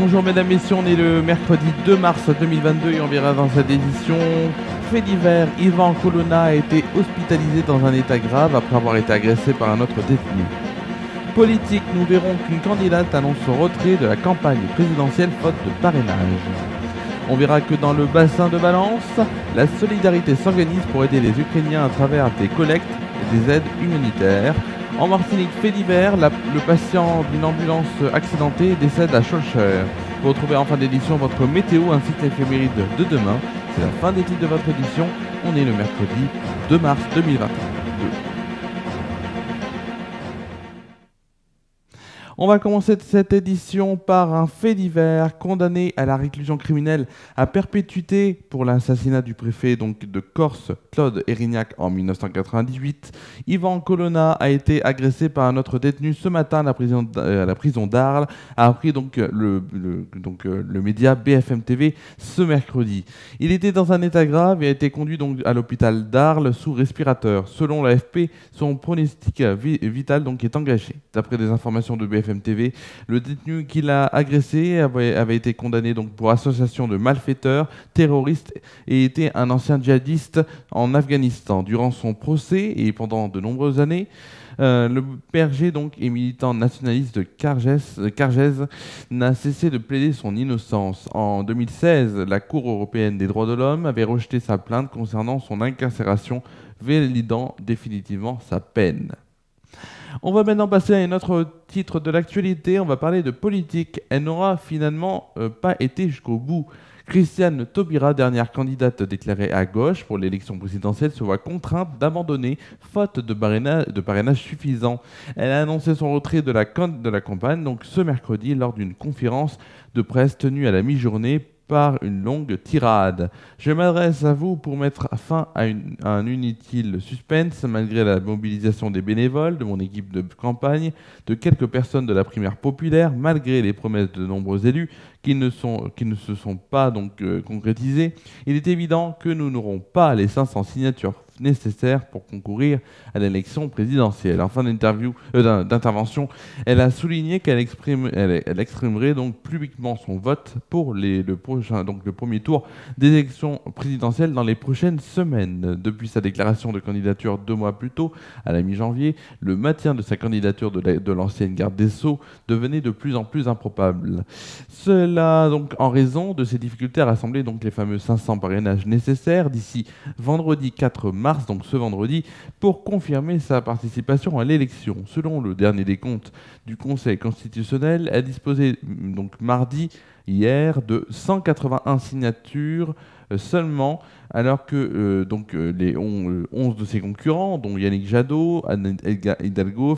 Bonjour mesdames, messieurs, on est le mercredi 2 mars 2022 et on verra dans cette édition fait divers. Ivan Colonna a été hospitalisé dans un état grave après avoir été agressé par un autre détenu. Politique, nous verrons qu'une candidate annonce son retrait de la campagne présidentielle faute de parrainage. On verra que dans le bassin de Valence, la solidarité s'organise pour aider les Ukrainiens à travers des collectes et des aides humanitaires. En Martinique, fait divers, le patient d'une ambulance accidentée décède à Schœlcher. Vous retrouvez en fin d'édition votre météo ainsi que l'éphéméride de demain. C'est la fin des titres de votre édition. On est le mercredi 2 mars 2022. On va commencer cette édition par un fait divers. Condamné à la réclusion criminelle à perpétuité pour l'assassinat du préfet de Corse, Claude Érignac, en 1998, Ivan Colonna a été agressé par un autre détenu ce matin à la prison d'Arles, a appris le média BFM TV ce mercredi. Il était dans un état grave et a été conduit à l'hôpital d'Arles sous respirateur. Selon l'AFP, son pronostic vital est engagé. D'après des informations de BFM TV, le détenu qui l'a agressé avait été condamné pour association de malfaiteurs terroristes et était un ancien djihadiste en Afghanistan. Durant son procès et pendant de nombreuses années, le PRG et militant nationaliste de Cargèse n'a cessé de plaider son innocence. En 2016, la Cour européenne des droits de l'homme avait rejeté sa plainte concernant son incarcération, validant définitivement sa peine. On va maintenant passer à un autre titre de l'actualité. On va parler de politique. Elle n'aura finalement pas été jusqu'au bout. Christiane Taubira, dernière candidate déclarée à gauche pour l'élection présidentielle, se voit contrainte d'abandonner faute de parrainage suffisant. Elle a annoncé son retrait de la campagne ce mercredi lors d'une conférence de presse tenue à la mi-journée par une longue tirade. Je m'adresse à vous pour mettre fin à un inutile suspense, malgré la mobilisation des bénévoles, de mon équipe de campagne, de quelques personnes de la primaire populaire, malgré les promesses de nombreux élus qui ne se sont pas concrétisées. Il est évident que nous n'aurons pas les 500 signatures nécessaires pour concourir à l'élection présidentielle. En fin d'intervention, elle a souligné qu'elle exprimerait publiquement son vote pour le premier tour des élections présidentielles dans les prochaines semaines. Depuis sa déclaration de candidature 2 mois plus tôt, à la mi-janvier, le maintien de sa candidature de l'ancienne garde des Sceaux devenait de plus en plus improbable. Cela en raison de ses difficultés à rassembler les fameux 500 parrainages nécessaires d'ici vendredi 4 mars, ce vendredi, pour confirmer sa participation à l'élection. Selon le dernier décompte du Conseil constitutionnel, elle disposait mardi, hier, de 181 signatures seulement, alors que les 11 de ses concurrents, dont Yannick Jadot, Anne Hidalgo,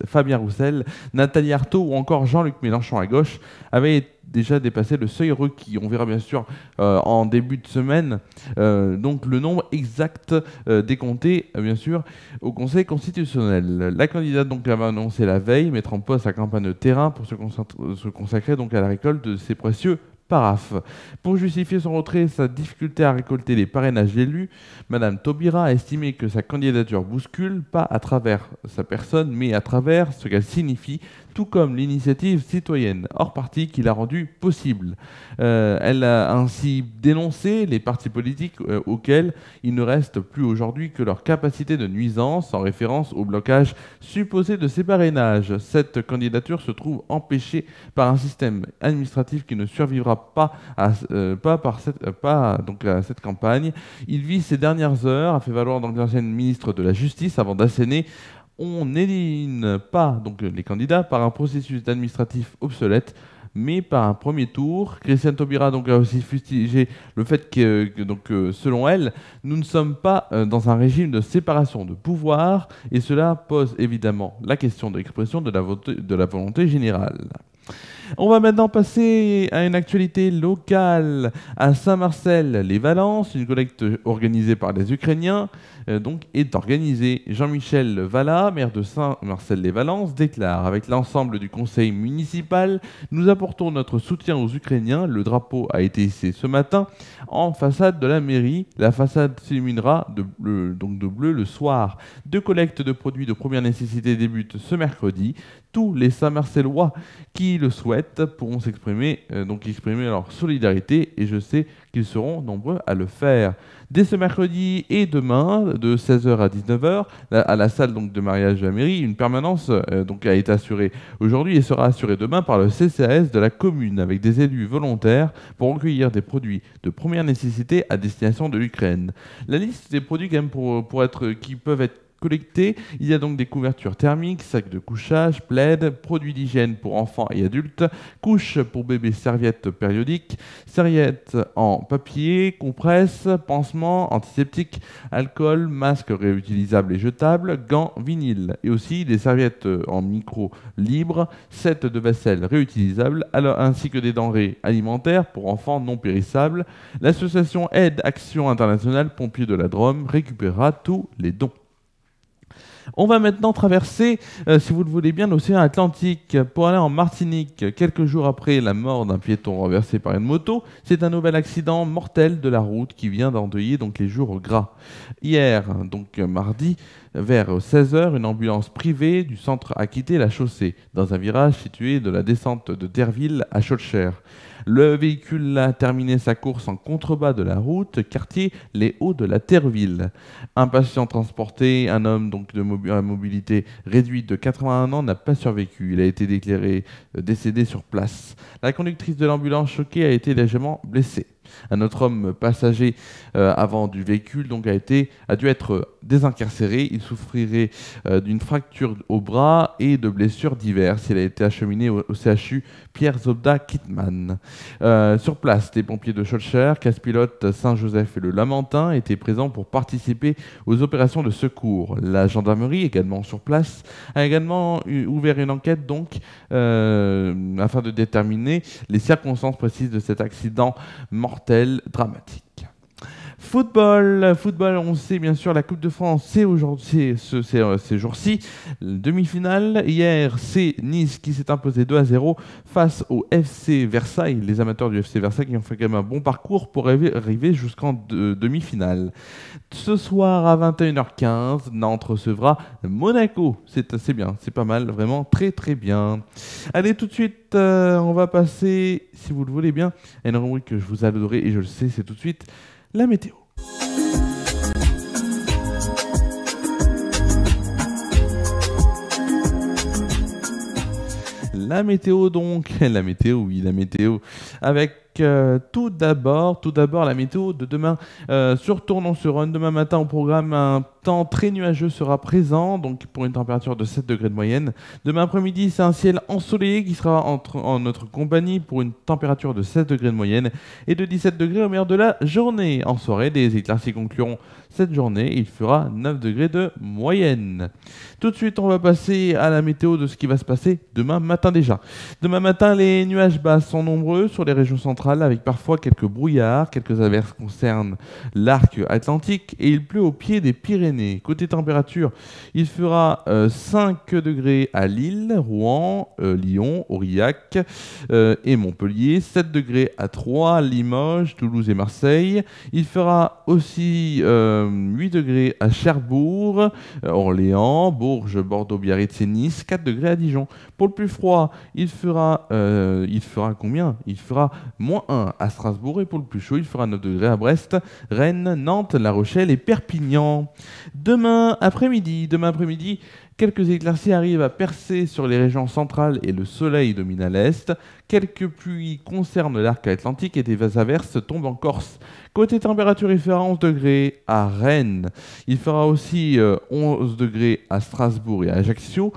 Fabien Roussel, Nathalie Arthaud ou encore Jean-Luc Mélenchon à gauche, avaient déjà dépassé le seuil requis. On verra bien sûr en début de semaine le nombre exact décompté bien sûr au Conseil constitutionnel. La candidate avait annoncé la veille mettre en pause sa campagne de terrain pour se consacrer à la récolte de ses précieux paraphes. Pour justifier son retrait et sa difficulté à récolter les parrainages élus, Madame Taubira a estimé que sa candidature bouscule pas à travers sa personne, mais à travers ce qu'elle signifie, tout comme l'initiative citoyenne hors parti qui l'a rendue possible. Elle a ainsi dénoncé les partis politiques auxquels il ne reste plus aujourd'hui que leur capacité de nuisance, en référence au blocage supposé de ces parrainages. Cette candidature se trouve empêchée par un système administratif qui ne survivra pas à cette campagne. Il vit ces dernières heures, a fait valoir l'ancienne ministre de la Justice avant d'asséner: on n'élimine pas les candidats par un processus administratif obsolète, mais par un premier tour. Christiane Taubira a aussi fustigé le fait que selon elle, nous ne sommes pas dans un régime de séparation de pouvoir, et cela pose évidemment la question de l'expression de la volonté générale. On va maintenant passer à une actualité locale. À Saint-Marcel-les-Valences, une collecte organisée par les Ukrainiens est organisée. Jean-Michel Vallat, maire de Saint-Marcel-les-Valences, déclare: avec l'ensemble du conseil municipal, nous apportons notre soutien aux Ukrainiens. Le drapeau a été hissé ce matin en façade de la mairie. La façade s'illuminera de bleu le soir. 2 collectes de produits de première nécessité débutent ce mercredi. Tous les Saint-Marcellois qui le souhaitent souhaitent pourront exprimer leur solidarité et je sais qu'ils seront nombreux à le faire. Dès ce mercredi et demain, de 16h à 19h, à la salle de mariage de la mairie, une permanence a été assurée aujourd'hui et sera assurée demain par le CCAS de la commune avec des élus volontaires pour recueillir des produits de première nécessité à destination de l'Ukraine. La liste des produits quand même qui peuvent être collectés, il y a donc des couvertures thermiques, sacs de couchage, plaids, produits d'hygiène pour enfants et adultes, couches pour bébés, serviettes périodiques, serviettes en papier, compresses, pansements, antiseptiques, alcool, masques réutilisables et jetables, gants, vinyle et aussi des serviettes en micro libre, sets de vaisselle réutilisables ainsi que des denrées alimentaires pour enfants non périssables. L'association Aide Action Internationale Pompiers de la Drôme récupérera tous les dons. On va maintenant traverser, si vous le voulez bien, l'océan Atlantique pour aller en Martinique. Quelques jours après la mort d'un piéton renversé par une moto, c'est un nouvel accident mortel de la route qui vient d'endeuiller les jours gras. Hier, mardi, vers 16h, une ambulance privée du centre a quitté la chaussée dans un virage situé de la descente de Derville à Schœlcher. Le véhicule a terminé sa course en contrebas de la route, quartier Les Hauts de la Terreville. Un patient transporté, un homme à mobilité réduite de 81 ans, n'a pas survécu. Il a été déclaré décédé sur place. La conductrice de l'ambulance choquée a été légèrement blessée. Un autre homme passager avant du véhicule a dû être désincarcéré. Il souffrirait d'une fracture au bras et de blessures diverses. Il a été acheminé au CHU Pierre Zobda Kittmann. Sur place, les pompiers de Schœlcher, Casse-Pilote, Saint-Joseph et le Lamentin étaient présents pour participer aux opérations de secours. La gendarmerie, également sur place, a également ouvert une enquête afin de déterminer les circonstances précises de cet accident mortel dramatique. Football, on sait bien sûr la Coupe de France, c'est aujourd'hui, ces jours-ci, demi-finale. Hier, c'est Nice qui s'est imposé 2-0 face au FC Versailles, les amateurs du FC Versailles qui ont fait quand même un bon parcours pour arriver jusqu'en demi-finale. Ce soir à 21h15, Nantes recevra Monaco. C'est assez bien, c'est pas mal, vraiment très très bien. Allez, tout de suite, on va passer, si vous le voulez bien, à une rubrique que je vous adorerai et je le sais, c'est tout de suite la météo. La météo la météo, avec tout d'abord la météo de demain sur Tournon-sur-Rhône. Demain matin au programme, un temps très nuageux sera présent, pour une température de 7 degrés de moyenne. Demain après-midi, c'est un ciel ensoleillé qui sera en notre compagnie pour une température de 16 degrés de moyenne et de 17 degrés au meilleur de la journée. En soirée, des éclaircies concluront cette journée. Il fera 9 degrés de moyenne. Tout de suite, on va passer à la météo de ce qui va se passer demain matin déjà. Demain matin, les nuages bas sont nombreux sur les régions centrales avec parfois quelques brouillards. Quelques averses concernent l'arc atlantique et il pleut au pied des Pyrénées. Côté température, il fera 5 degrés à Lille, Rouen, Lyon, Aurillac et Montpellier. 7 degrés à Troyes, Limoges, Toulouse et Marseille. Il fera aussi 8 degrés à Cherbourg, Orléans, Bourges, Bordeaux, Biarritz et Nice, 4 degrés à Dijon. Pour le plus froid, il fera combien ? Il fera -1 à Strasbourg et pour le plus chaud, il fera 9 degrés à Brest, Rennes, Nantes, La Rochelle et Perpignan. Demain après-midi, quelques éclaircies arrivent à percer sur les régions centrales et le soleil domine à l'est. Quelques pluies concernent l'arc atlantique et des averses tombent en Corse. Côté température, il fera 11 degrés à Rennes. Il fera aussi 11 degrés à Strasbourg et à Ajaccio.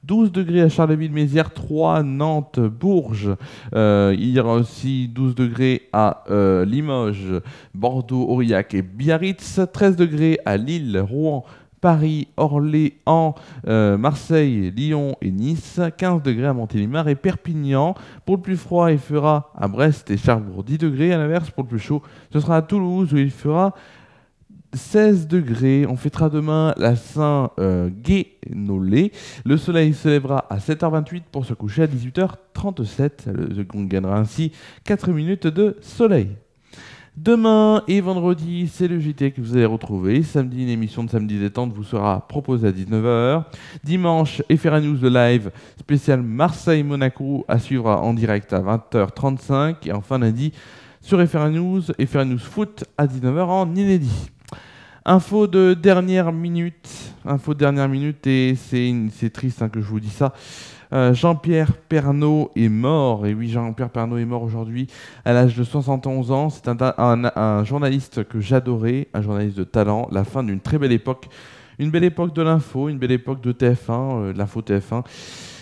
12 degrés à Charleville-Mézières, 3, Nantes, Bourges. Il y aura aussi 12 degrés à Limoges, Bordeaux, Aurillac et Biarritz. 13 degrés à Lille, Rouen, Paris, Orléans, Marseille, Lyon et Nice. 15 degrés à Montélimar et Perpignan. Pour le plus froid, il fera à Brest et Cherbourg 10 degrés. À l'inverse, pour le plus chaud, ce sera à Toulouse où il fera 16 degrés. On fêtera demain la Saint-Guénolé. Le soleil se lèvera à 7h28 pour se coucher à 18h37. On gagnera ainsi 4 minutes de soleil. Demain et vendredi, c'est le JT que vous allez retrouver. Samedi, une émission de Samedi Détente vous sera proposée à 19h. Dimanche, FR News de live spécial Marseille-Monaco à suivre en direct à 20h35. Et enfin lundi, sur FR News Foot à 19h en inédit. Info de dernière minute, et c'est triste que je vous dis ça. Jean-Pierre Pernaut est mort, et oui, Jean-Pierre Pernaut est mort aujourd'hui à l'âge de 71 ans. C'est un journaliste que j'adorais, un journaliste de talent, la fin d'une très belle époque, une belle époque de l'info, une belle époque de TF1, de l'info TF1.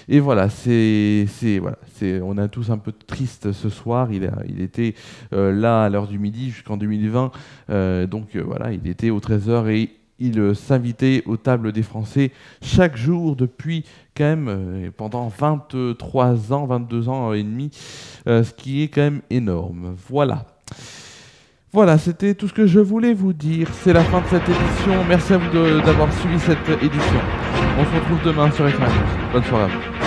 Et voilà, on est tous un peu tristes ce soir. Il était là à l'heure du midi jusqu'en 2020. Voilà, il était au 13h et il s'invitait aux tables des Français chaque jour depuis quand même pendant 23 ans, 22 ans et demi, ce qui est quand même énorme. Voilà, c'était tout ce que je voulais vous dire. C'est la fin de cette édition. Merci à vous d'avoir suivi cette édition. On se retrouve demain sur Écran. Bonne soirée à vous.